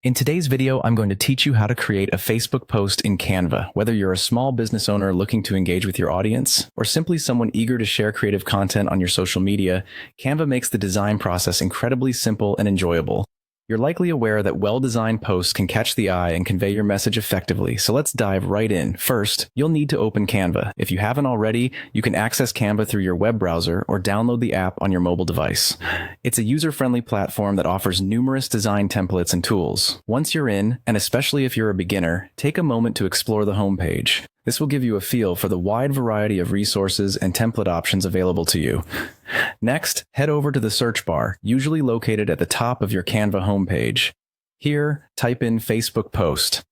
In today's video, I'm going to teach you how to create a Facebook post in Canva. Whether you're a small business owner looking to engage with your audience, or simply someone eager to share creative content on your social media, Canva makes the design process incredibly simple and enjoyable. You're likely aware that well-designed posts can catch the eye and convey your message effectively, so let's dive right in. First, you'll need to open Canva. If you haven't already, you can access Canva through your web browser or download the app on your mobile device. It's a user-friendly platform that offers numerous design templates and tools. Once you're in, and especially if you're a beginner, take a moment to explore the homepage. This will give you a feel for the wide variety of resources and template options available to you. Next, head over to the search bar, usually located at the top of your Canva homepage. Here, type in Facebook post.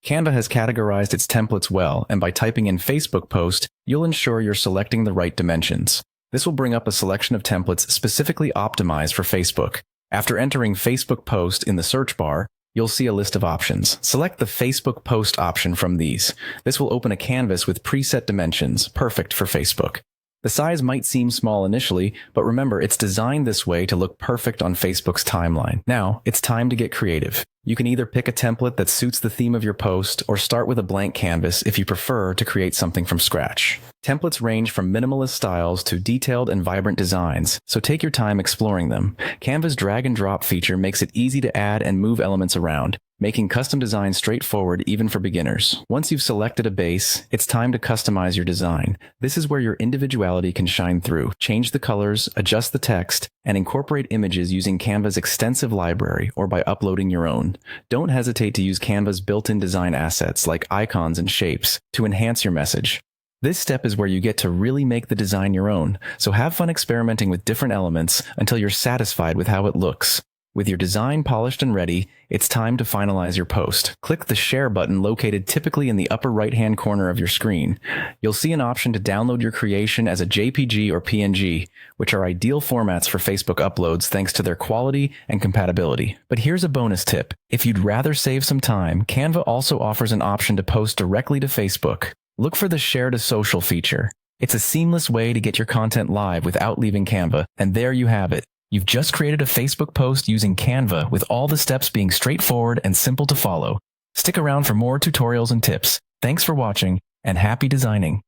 Canva has categorized its templates well, and by typing in Facebook post, you'll ensure you're selecting the right dimensions. This will bring up a selection of templates specifically optimized for Facebook. After entering Facebook post in the search bar, you'll see a list of options. Select the Facebook post option from these. This will open a canvas with preset dimensions, perfect for Facebook. The size might seem small initially, but remember, it's designed this way to look perfect on Facebook's timeline. Now, it's time to get creative. You can either pick a template that suits the theme of your post or start with a blank canvas if you prefer to create something from scratch. Templates range from minimalist styles to detailed and vibrant designs, so take your time exploring them. Canva's drag and drop feature makes it easy to add and move elements around, making custom designs straightforward even for beginners. Once you've selected a base, it's time to customize your design. This is where your individuality can shine through. Change the colors, adjust the text, and incorporate images using Canva's extensive library or by uploading your own. Don't hesitate to use Canva's built-in design assets like icons and shapes to enhance your message. This step is where you get to really make the design your own, so have fun experimenting with different elements until you're satisfied with how it looks. With your design polished and ready, it's time to finalize your post. Click the Share button located typically in the upper right-hand corner of your screen. You'll see an option to download your creation as a JPG or PNG, which are ideal formats for Facebook uploads thanks to their quality and compatibility. But here's a bonus tip. If you'd rather save some time, Canva also offers an option to post directly to Facebook. Look for the Share to Social feature. It's a seamless way to get your content live without leaving Canva, and there you have it. You've just created a Facebook post using Canva with all the steps being straightforward and simple to follow. Stick around for more tutorials and tips. Thanks for watching, and happy designing.